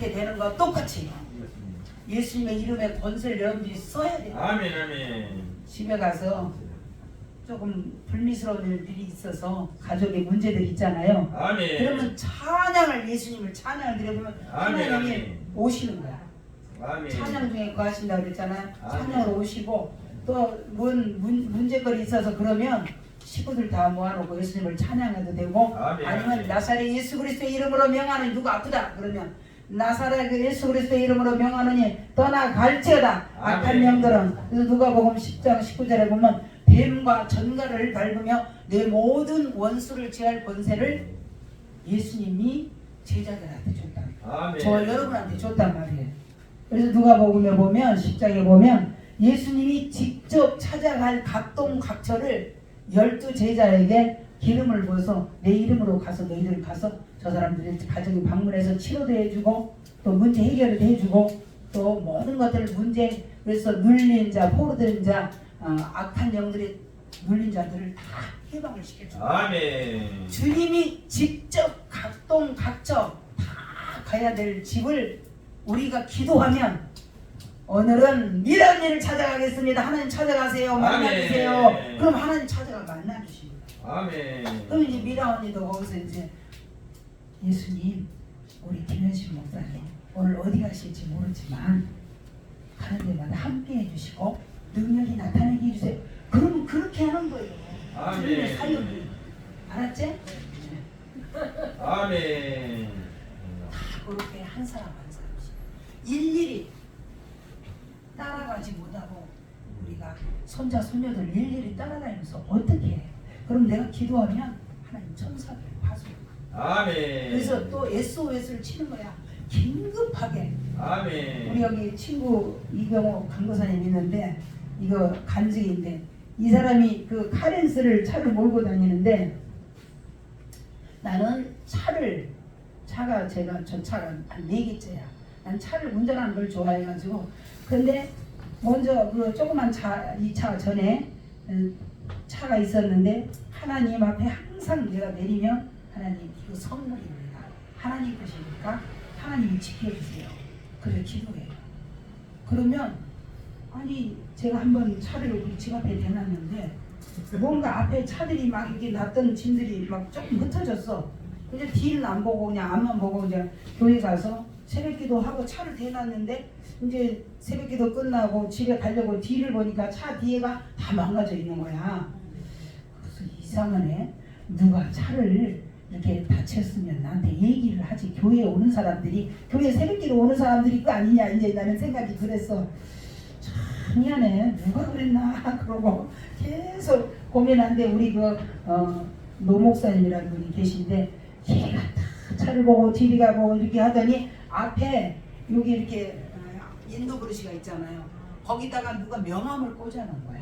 이렇게 되는 거 똑같이 예수님의 이름에 권세를 여러분들이 써야 돼요. 아멘 아멘. 집에 가서 조금 불미스러운 일들이 있어서 가족의 문제들 있잖아요. 아멘. 그러면 찬양을 예수님을 찬양을 드려보면 아멘, 하나님이 아멘. 오시는 거야. 아멘. 찬양 중에 거하신다고 그랬잖아요. 아멘. 찬양으로 오시고 또 문제거리 있어서 그러면 식구들 다 모아놓고 예수님을 찬양해도 되고 아멘. 아니면 나사렛 예수 그리스도의 이름으로 명하는 누가 아프다 그러면 나사렛 예수 그리스도의 이름으로 명하느니 떠나갈지어다 악한 아멘. 영들은. 그래서 누가복음 10장 19절에 보면 뱀과 전갈을 밟으며 내 모든 원수를 제할 권세를 예수님이 제자들한테 줬다. 아멘. 저 여러분한테 줬단 말이에요. 그래서 누가복음에 보면 10장에 보면 예수님이 직접 찾아갈 각동각처를 12제자에게 기름을 부어서 내 이름으로 가서 너희들 가서 저 사람들의 가정에 방문해서 치료도 해주고 또 문제 해결도 해주고 또 모든 것들을 문제 그래서 눌린 자 포로된 자 악한 영들의 눌린 자들을 다 해방을 시켜주고 아멘. 주님이 직접 각동각처 다 가야 될 집을 우리가 기도하면 오늘은 미란이를 찾아가겠습니다. 하나님 찾아가세요. 만나주세요. 아멘. 그럼 하나님 찾아가 만나주십니다. 아멘. 그럼 이제 미라 언니도 거기서 이제 예수님 우리 김현식 목사님 오늘 어디 가실지 모르지만 가는 데마다 함께 해주시고 능력이 나타나게 해주세요. 그러면 그렇게 하는 거예요. 아멘. 주님의 사역이. 알았지? 아멘. 다 그렇게 한 사람 한 사람씩 일일이 따라가지 못하고 우리가 손자 손녀들 일일이 따라다니면서 어떻게 해? 그럼 내가 기도하면 하나님 천사를 파수. 아멘. 그래서 또 SOS를 치는 거야. 긴급하게. 아멘. 우리 여기 친구 이병호 강도사님 있는데 이거 간증인데 이 사람이 그 카렌스를 차를 몰고 다니는데 나는 차가 제가 저 차가 한 4개째야. 난 차를 운전하는 걸 좋아해가지고 근데 먼저 그 조그만 차 이 차 전에 차가 있었는데 하나님 앞에 항상 내가 내리면 하나님 이거 선물입니다. 하나님 것이니까 하나님이 지켜주세요. 그래 기도해요. 그러면 아니 제가 한번 차를 우리 집 앞에 대놨는데 뭔가 앞에 차들이 막 이렇게 놨던 짐들이 막 조금 흩어졌어. 근데 뒤는 안 보고 그냥 앞만 보고 이제 교회 가서 새벽기도 하고 차를 대놨는데 이제 새벽기도 끝나고 집에 가려고 뒤를 보니까 차 뒤에가 다 망가져 있는 거야. 그래서 이상하네. 누가 차를 이렇게 다쳤으면 나한테 얘기를 하지. 교회에 오는 사람들이 교회 새벽기도 오는 사람들이 그 아니냐 이제 나는 생각이 그랬어. 참 미안해. 누가 그랬나 그러고 계속 고민한데 우리 노 목사님이라는 분이 계신데 걔가 다 차를 보고 뒤를 가고 이렇게 하더니 앞에 여기 이렇게 인도 그릇이가 있잖아요. 거기다가 누가 명함을 꽂아놓은 거야.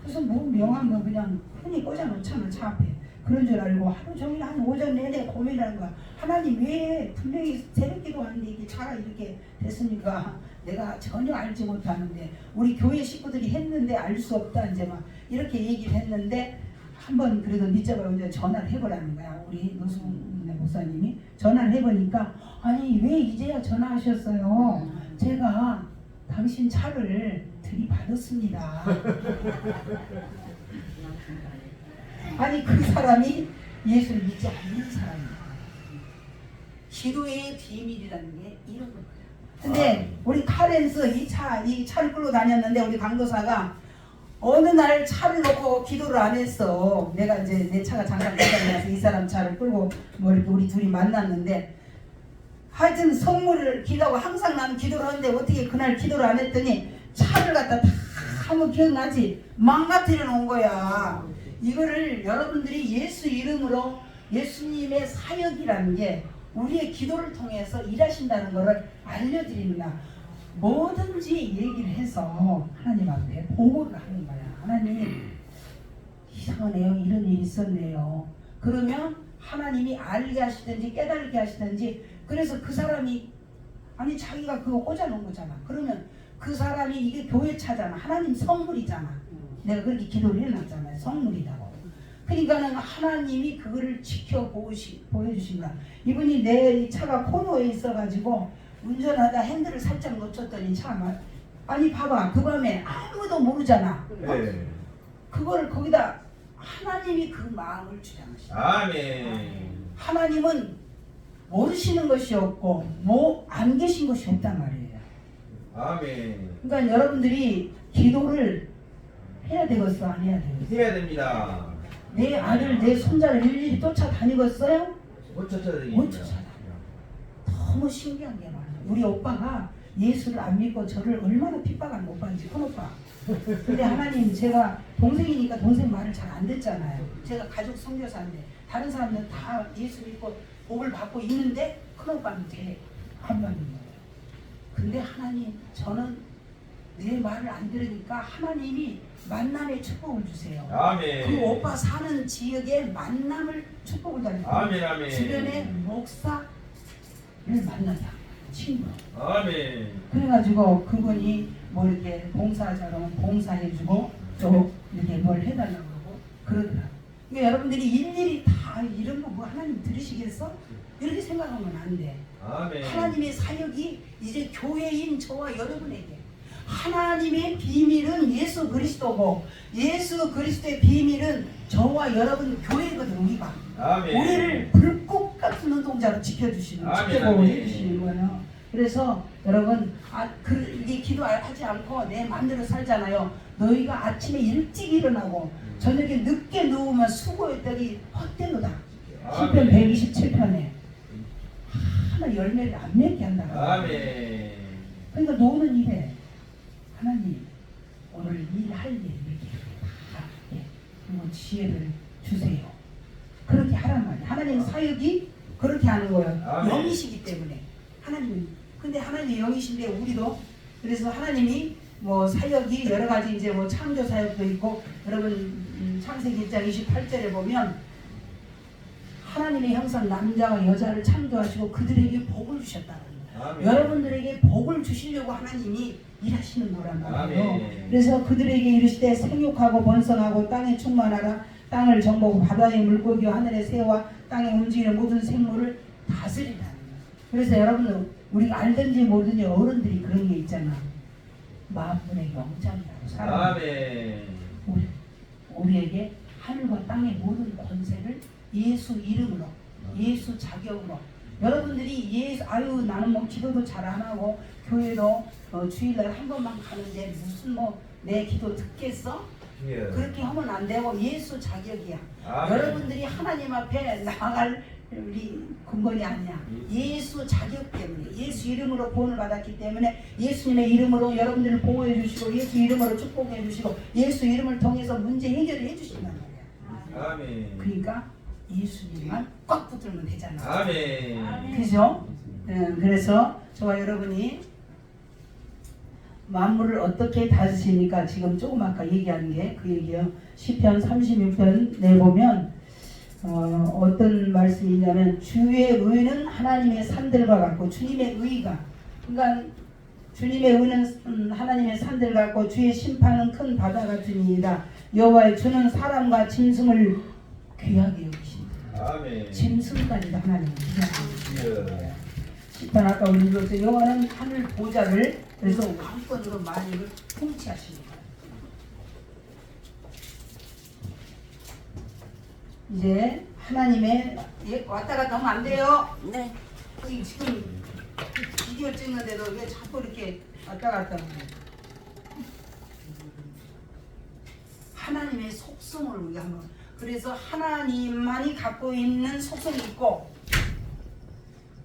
그래서 뭐 명함을 그냥 흔히 꽂아놓잖아 차 앞에. 그런 줄 알고 하루 종일 한 오전 내내 고민하는 거야. 하나님 왜 분명히 새벽기도 하는데 이게 차가 이렇게 됐습니까? 내가 전혀 알지 못하는데 우리 교회 식구들이 했는데 알 수 없다 이제 막 이렇게 얘기를 했는데 한번 그래도 밑잡아서 이제 전화를 해보라는 거야. 우리 노승래 목사님이 전화를 해보니까 아니 왜 이제야 전화하셨어요? 제가 당신 차를 들이받았습니다. 아니 그 사람이 예수를 믿지 않는 사람이야. 기도의 비밀이라는 게 이런 거야. 근데 우리 카렌스 이 차를 끌고 다녔는데 우리 강도사가 어느 날 차를 놓고 기도를 안 했어. 내가 이제 내 차가 잠깐 기다려서 이 사람 차를 끌고 뭐 이렇게 우리 둘이 만났는데 하여튼 성물을 기도하고 항상 나는 기도를 하는데 어떻게 그날 기도를 안 했더니 차를 갖다 다 한번 기억나지? 망가뜨려 놓은 거야. 이거를 여러분들이 예수 이름으로 예수님의 사역이라는 게 우리의 기도를 통해서 일하신다는 것을 알려드립니다. 뭐든지 얘기를 해서 하나님 앞에 보고를 하는 거야. 하나님 이상하네요. 이런 일이 있었네요. 그러면 하나님이 알게 하시든지 깨달게 하시든지 그래서 그 사람이 아니 자기가 그거 꽂아놓은 거잖아. 그러면 그 사람이 이게 교회 차잖아. 하나님 선물이잖아. 내가 그렇게 기도를 해놨잖아요. 선물이라고. 그러니까는 하나님이 그거를 보여주신다. 이분이 내 차가 코너에 있어가지고 운전하다 핸들을 살짝 놓쳤더니 차 아니 봐봐 그 밤에 아무도 모르잖아. 네. 그거를 거기다 하나님이 그 마음을 주장하시죠. 아멘. 하나님은 모르시는 것이 없고 뭐 안 계신 것이 없단 말이에요. 아멘. 그러니까 여러분들이 기도를 해야 되겠어 안 해야 되겠어? 해야 됩니다. 내 아들 내 손자를 일일이 쫓아다니겠어요? 못 쫓아다닙니다. 못 쫓아다녀. 너무 신기한 게 많아요. 우리 오빠가 예수를 안 믿고 저를 얼마나 핍박한 오빠인지 큰 오빠. 근데 하나님 제가 동생이니까 동생 말을 잘 안 듣잖아요. 제가 가족 선교사인데 다른 사람들은 다 예수 믿고 복을 받고 있는데 큰 오빠는 안 받는 거예요. 근데 하나님 저는 내 말을 안 들으니까 하나님이 만남의 축복을 주세요. 아멘. 그 오빠 사는 지역에 만남을 축복을 달라요. 아멘. 아멘. 주변에 목사를 만나자 친구. 아멘. 그래가지고 그분이 뭐 이렇게 봉사하자 그러면 봉사해주고 또 이렇게 뭘 해달라고 그러고 그러더라고요. 그러니까 여러분들이 일일이 다 이런 거 뭐 하나님 들으시겠어? 이렇게 생각하면 안 돼. 아멘. 하나님의 사역이 이제 교회인 저와 여러분에게 하나님의 비밀은 예수 그리스도고 예수 그리스도의 비밀은 저와 여러분 교회거든. 우리가 아멘. 우리를 불꽃 같은 운동자로 지켜주시는 아멘, 지켜보고 아멘. 해주시는 거예요. 그래서 여러분 이게 기도하지 않고 내 마음대로 살잖아요. 너희가 아침에 일찍 일어나고 저녁에 늦게 누우면 수고했더니 헛되도다. 시편 127편에 하나 열매를 안 맺게 한다. 아멘. 그러니까 노는 일에 하나님 오늘 일할 일 이렇게 그리고 지혜를 주세요. 그렇게 하란 말이에요. 하나님 사역이 그렇게 하는 거예요. 아멘. 영이시기 때문에 하나님은 근데 하나님이 영이신데 우리도 그래서 하나님이 뭐 사역이 여러 가지 이제 뭐 창조 사역도 있고 여러분 창세기 1장 28절에 보면 하나님의 형상 남자와 여자를 창조하시고 그들에게 복을 주셨다는 거예요. 아멘. 여러분들에게 복을 주시려고 하나님이 일하시는 거란 말이에요. 아멘. 그래서 그들에게 이르시되 생육하고 번성하고 땅에 충만하라 땅을 정복하고 바다의 물고기와 하늘의 새와 땅에 움직이는 모든 생물을 다스리라는 거예요. 그래서 여러분 우리가 알든지 모르든지 어른들이 그런 게 있잖아. 만물의 영장이라고 살아. 아멘. 우리에게 하늘과 땅의 모든 권세를 예수 이름으로 예수 자격으로 여러분들이 예수 아유 나는 뭐 기도도 잘 안 하고 교회도 주일날 한 번만 가는데 무슨 뭐 내 기도 듣겠어? 예. 그렇게 하면 안 되고 예수 자격이야. 아멘. 여러분들이 하나님 앞에 나아갈 우리 근본이 아니야. 예수 자격 때문에 예수 이름으로 구원을 받았기 때문에 예수님의 이름으로 여러분들을 보호해 주시고 예수 이름으로 축복해 주시고 예수 이름을 통해서 문제 해결을 해 주신단 말이야. 아멘. 그러니까 예수님만 꽉 붙들면 되잖아. 아멘. 그죠? 그래서 저와 여러분이 만물을 어떻게 다스리니까 지금 조금 아까 얘기한 게 그 얘기예요. 시편 36편 내보면 어떤 말씀이 있냐면 주의 의는 하나님의 산들과 같고 주님의 의가 그러니까 주님의 의는 하나님의 산들 같고 주의 심판은 큰 바다 같으니이다. 여호와의 주는 사람과 짐승을 귀하게 여기신다. 아멘. 짐승까지도 하나님은 귀하게 여기신다. 예. 시편 아까 우리 읽었죠. 여호와는 하늘 보좌를 그래서 왕권으로 만유를 통치하십니다. 이제 하나님의 왔다 갔다 하면 안 돼요. 네. 지금 비디오 찍는데도 왜 자꾸 이렇게 왔다 갔다 하는 거예요? 하나님의 속성을 우리가 한번 그래서 하나님만이 갖고 있는 속성이 있고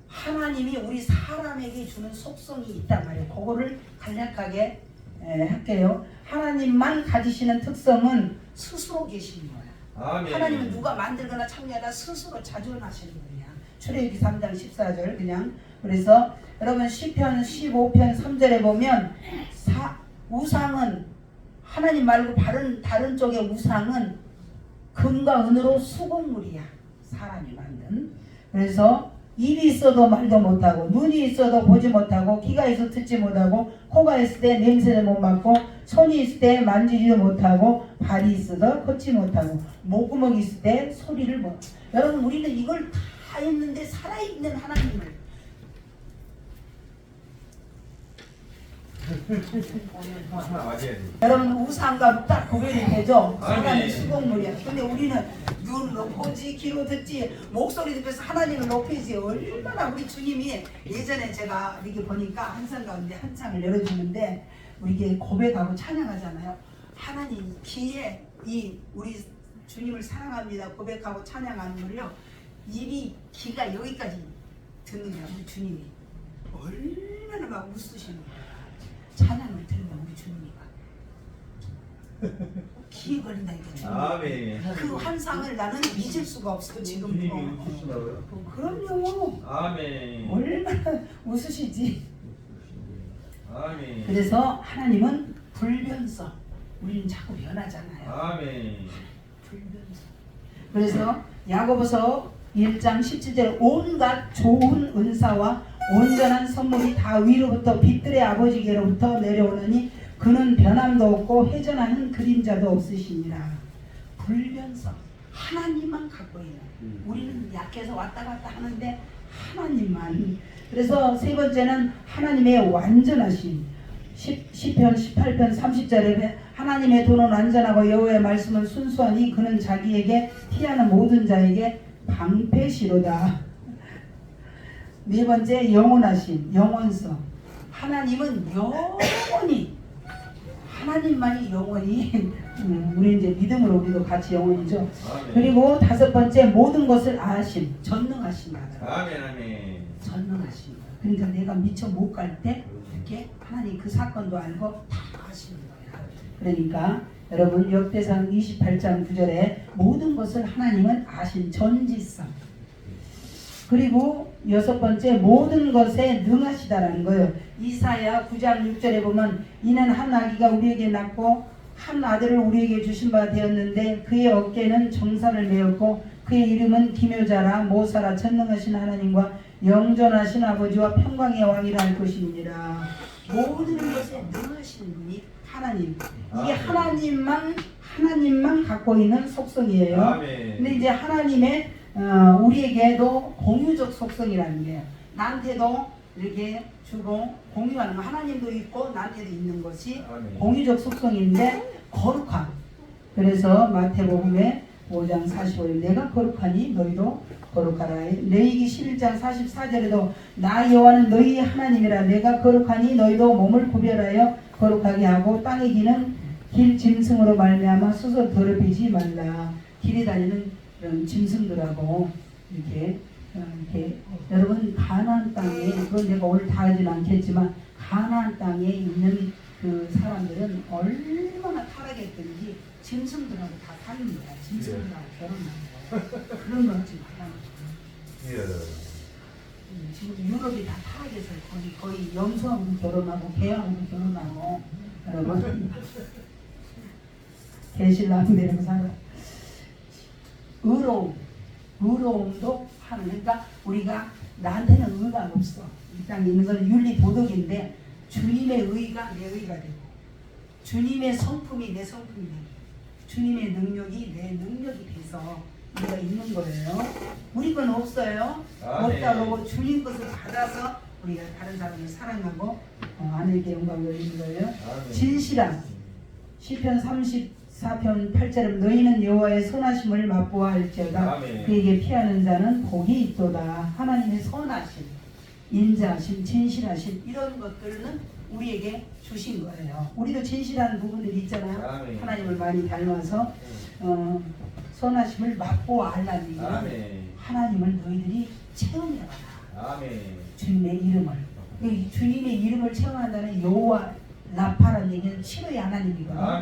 하나님이 우리 사람에게 주는 속성이 있단 말이에요. 그거를 간략하게 할게요. 하나님만 가지시는 특성은 스스로 계시는 거예요. 아멘. 하나님은 누가 만들거나 참여하다 스스로 자존하시는 거냐. 출애굽기 3장 14절 그냥 그래서 여러분 시편 15편 3절에 보면 우상은 하나님 말고 다른 쪽의 우상은 금과 은으로 수공물이야. 사람이 만든. 그래서 입이 있어도 말도 못하고 눈이 있어도 보지 못하고 귀가 있어 듣지 못하고 코가 있을 때 냄새를 못 맡고 손이 있을 때 만지지도 못하고 발이 있어도 걷지 못하고 목구멍이 있을 때 소리를 못. 여러분 우리는 이걸 다 했는데 살아있는 하나님을 하나 맞아야 돼. 여러분 우상과 딱 구별이 되죠? 사람의 아멘. 수공물이야. 근데 우리는 눈 높지 귀로 듣지 목소리 들면서 하나님을 높이지. 얼마나 우리 주님이 예전에 제가 이렇게 보니까 한상 가운데 한 창을 열어주는데 우리 고백하고 찬양하잖아요. 하나님 귀에 이 우리 주님을 사랑합니다 고백하고 찬양하는 거를요. 입이 귀가 여기까지 듣는 거야. 우리 주님이 얼마나 막 웃으시는 거야. 찬양을 들으면 우리 주님이가 귀에 걸린다니까. 아멘. 그 환상을 나는 잊을 수가 없어 지금도. 주님이 웃으신다고요? 그럼요. 아멘. 얼마나 웃으시지. 아멘. 그래서 하나님은 불변성. 우리는 자꾸 변하잖아요. 아멘. 불변성. 그래서 야고보서 1장 17절 온갖 좋은 은사와 온전한 선물이 다 위로부터 빛들의 아버지께로부터 내려오느니 그는 변함도 없고 회전하는 그림자도 없으시니라. 불변성. 하나님만 갖고 있는. 우리는 약해서 왔다 갔다 하는데 하나님만. 그래서 세 번째는 하나님의 완전하심. 시편 18편 30절에 하나님의 도는 완전하고 여호와의 말씀은 순수하니 그는 자기에게 피하는 모든 자에게 방패시로다. 네 번째 영원하심, 영원성. 하나님은 영원히 하나님만이 영원히 우리 이제 믿음으로 우리도 같이 영원이죠. 아멘. 그리고 다섯 번째 모든 것을 아심, 전능하신 하다. 아멘. 아멘. 전능하신 거. 그러니까 내가 미처 못 갈 때 이렇게 하나님 그 사건도 알고 다 아시는 거야. 그러니까 여러분 역대상 28장 9절에 모든 것을 하나님은 아신 전지성. 그리고 여섯 번째 모든 것에 능하시다라는 거예요. 이사야 9장 6절에 보면 이는 한 아기가 우리에게 낳고 한 아들을 우리에게 주신 바 되었는데 그의 어깨는 정사를 메었고 그의 이름은 기묘자라 모사라 전능하신 하나님과 영존하신 아버지와 평강의 왕이라 할 것입니다. 모든 것에 능하신 분이 하나님. 이게 하나님만 갖고 있는 속성이에요. 아멘. 근데 이제 하나님의 우리에게도 공유적 속성이라는 게 나한테도 이렇게 주고 공유하는 거. 하나님도 있고 나한테도 있는 것이 아멘. 공유적 속성인데 거룩함. 그래서 마태복음에 5장 45절 내가 거룩하니 너희도 거룩하라. 레위기 11장 44절에도 나 여호와는 너희 하나님이라. 내가 거룩하니 너희도 몸을 구별하여 거룩하게 하고 땅에 기는 길 짐승으로 말미암아 스스로 더럽히지 말라. 길에 다니는 그런 짐승들하고 이렇게 여러분 가나안 땅에 그건 내가 오늘 다 하진 않겠지만 가나안 땅에 있는 그 사람들은 얼마나 타락했던지 짐승들하고 다 사는 거야. 짐승들하고 결혼하는 거야. 그런 거 하지 말라는 거야. 지금 유럽이 다 타락해서 거의 염소하고 결혼하고 개하고 결혼하고 여러분 개신랑 되는 사람. 의로움도 하는. 그러니까 우리가 나한테는 의가 없어. 이 땅에 있는 건 윤리 도덕인데 주님의 의가 내 의가 되고 주님의 성품이 내 성품이 되고 주님의 능력이 내 능력이 돼서 우리가 있는 거예요. 우리 건 없어요. 없다고 주님 것을 받아서 우리가 다른 사람을 사랑하고 하나님께 영광을 돌리는 거예요. 진실함. 시편 34편 8절에 너희는 여호와의 선하심을 맛보아 할지어다. 그에게 피하는 자는 복이 있도다. 하나님의 선하심, 인자하심, 진실하심 이런 것들은 우리에게 주신 거예요. 우리도 진실한 부분들이 있잖아요. 하나님을 많이 닮아서 선하심을 맛보아 알라는 얘기는 하나님을 너희들이 체험해봐라. 주님의 이름을. 주님의 이름을 체험한다는 여호와 라파라는 얘기는 치료의 하나님이거든요.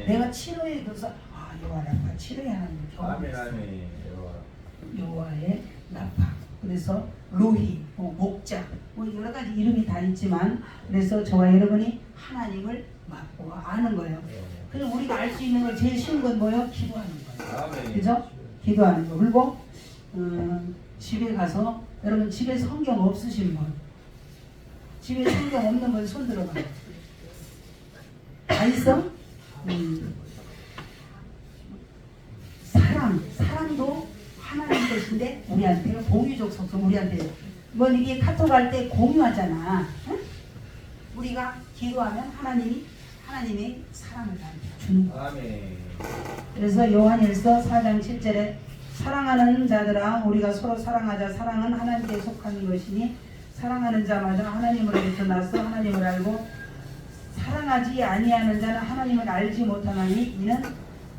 내가 치료의 그래서 여호와 라파 치료의 하나님을 경험했어요. 여호와의 라파. 그래서 로히, 목자, 여러 가지 이름이 다 있지만 그래서 저와 여러분이 하나님을 맛보아 아는 거예요. 그래서 우리가 알 수 있는 걸 제일 쉬운 건 뭐예요? 기도하는 거예요. 그죠? 기도하는 거. 그리고 집에 가서 여러분 집에 성경 없으신 분, 집에 성경 없는 분 손 들어봐요. 다 있어? 사랑도 하나님 것인데 우리한테 공유적 속성. 우리한테 뭐 이게 카톡 할 때 공유하잖아. 응? 우리가 기도하면 하나님이 사랑을 나한테 주는 거예요. 아멘. 그래서 요한일서 4장 7절에 사랑하는 자들아 우리가 서로 사랑하자. 사랑은 하나님께 속하는 것이니 사랑하는 자마다 하나님으로부터 나서 하나님을 알고 사랑하지 아니하는 자는 하나님을 알지 못하나니 이는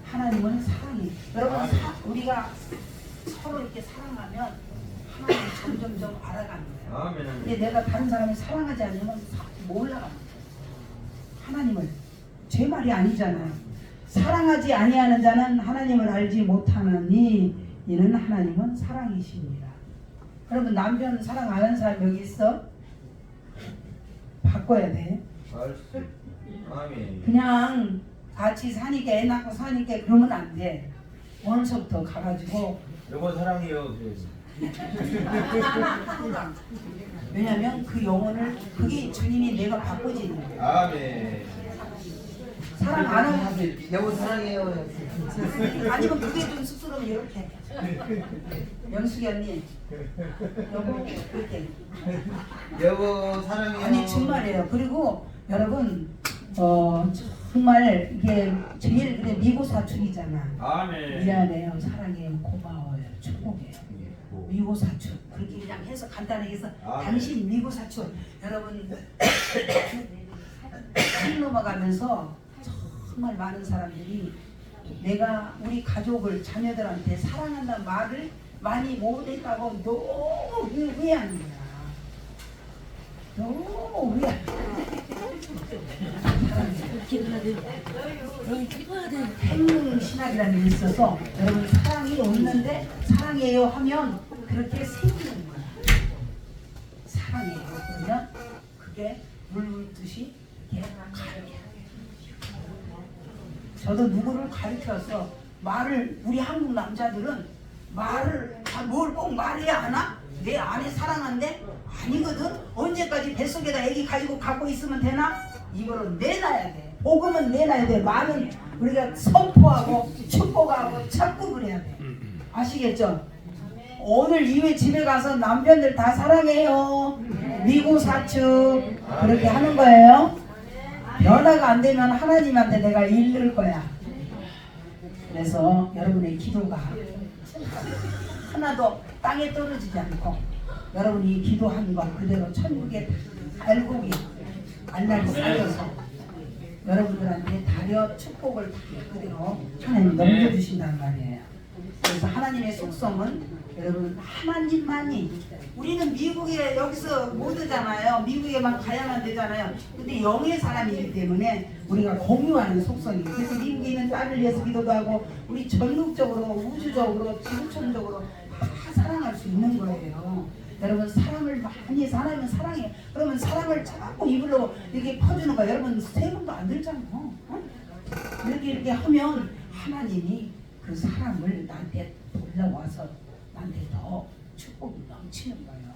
하나님은 사랑이. 여러분 우리가 서로 이렇게 사랑하면 하나님을 점점점 알아가는 거예요. 아멘. 근데 내가 다른 사람을 사랑하지 않으면 몰라가는 거예요. 하나님을. 제 말이 아니잖아요. 사랑하지 아니하는 자는 하나님을 알지 못하나니 이는 하나님은 사랑이십니다. 여러분 남편 사랑 안 하는 사람 여기 있어? 바꿔야 돼. 아멘. 그냥 같이 사니까 애 낳고 사니까 그러면 안 돼. 오늘서부터 가가지고 여보 사랑해요. 왜냐면 그 영혼을 그게 주님이 내가 바꿔지는 거예요. 아멘. 사랑 안 하면 여보 사랑해요. 아니면 그게 좀 쑥스러우면 이렇게 영숙이 언니 여보 이렇게 여보 사랑해요. 아니 정말이에요. 그리고 여러분 정말 이게 제일 그래 미고 사춘이잖아. 아멘. 미안해요, 사랑해요, 고마워요, 축복해요. 미고 사춘 그렇게 그냥 해서 간단하게 해서 당신 미고 사춘 여러분 길 넘어가면서 정말 많은 사람들이 내가 우리 가족을 자녀들한테 사랑한다는 말을 많이 못했다고 너무 후회하는 거야. 너무 후회하는 거야. 행신학이라는 게 있어서 여러분 사랑이 없는데 사랑해요 하면 그렇게 생기는 거야. 사랑해요 그러면 그게 물듯이 이렇게 가요. 저도 누구를 가르쳐서 말을 우리 한국 남자들은 말을 뭘 꼭 말해야 하나? 내 아내 사랑한데 아니거든. 언제까지 뱃속에다 애기 가지고 갖고 있으면 되나? 이거를 내놔야 돼. 복음은 내놔야 돼. 말은 우리가 선포하고 축복하고 자꾸 그래야 돼. 아시겠죠? 오늘 이후에 집에 가서 남편들 다 사랑해요. 미고 사축 그렇게 하는 거예요. 변화가 안 되면 하나님한테 내가 잃을 거야. 그래서 여러분의 기도가 하나도 땅에 떨어지지 않고 여러분이 기도한 것 그대로 천국의 알곡이 알날이 쌓여서 여러분들한테 다려 축복을 그대로 하나님 넘겨주신단 말이에요. 그래서 하나님의 속성은 여러분 하나님만이 우리는 미국에 여기서 못 오잖아요. 미국에만 가야만 되잖아요. 근데 영의 사람이기 때문에 우리가 공유하는 속성이 그래서 미국에 있는 딸을 위해서 기도도 하고 우리 전국적으로 우주적으로 지구촌적으로 다 사랑할 수 있는 거예요. 여러분 사랑을 많이 사랑하면 사랑해요. 그러면 사랑을 자꾸 입으로 이렇게 퍼주는 거예요. 여러분 세금도 안 들잖아. 이렇게 하면 하나님이 그 사랑을 나한테 돌려와서 나한테 더 축복이 넘치는 거예요.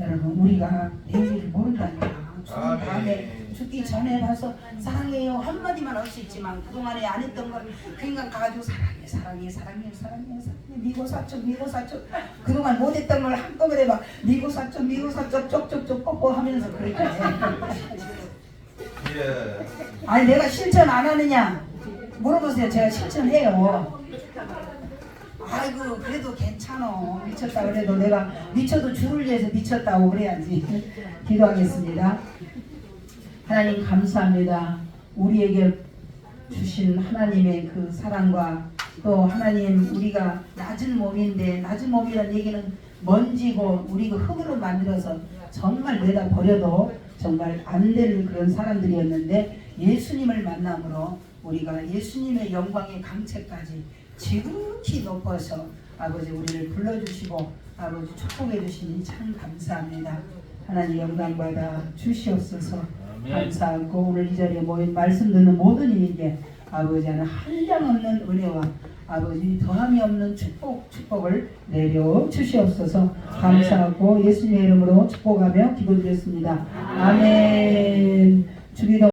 여러분 우리가 내일을 모른다니까. 죽은 다음에 죽기 전에 봐서 사랑해요 한마디만 할 수 있지만 그동안에 안 했던 걸 그러니까 가지고 사랑해 미고 사쪽 그동안 못했던 걸 한꺼번에 막 미고 사쪽 쪽쪽쪽 뽀뽀하면서 그렇게 아니 내가 실천 안 하느냐 물어보세요. 제가 실천해요. 아이고 그래도 괜찮아. 미쳤다 그래도 내가 미쳐도 주를 위해서 미쳤다고 그래야지. 기도하겠습니다. 하나님 감사합니다. 우리에게 주신 하나님의 그 사랑과 또 하나님 우리가 낮은 몸인데 낮은 몸이라는 얘기는 먼지고 우리가 흙으로 만들어서 정말 내다 버려도 정말 안 되는 그런 사람들이었는데 예수님을 만남으로 우리가 예수님의 영광의 강체까지 지극히 높아서 아버지 우리를 불러주시고 아버지 축복해 주시니 참 감사합니다. 하나님 영광 받아 주시옵소서. 감사하고 오늘 이 자리에 모인 말씀 듣는 모든 이에게 아버지 하나 한량없는 은혜와 아버지 더함이 없는 축복을 내려 주시옵소서. 감사하고 예수님의 이름으로 축복하며 기도드렸습니다. 아멘. 주기도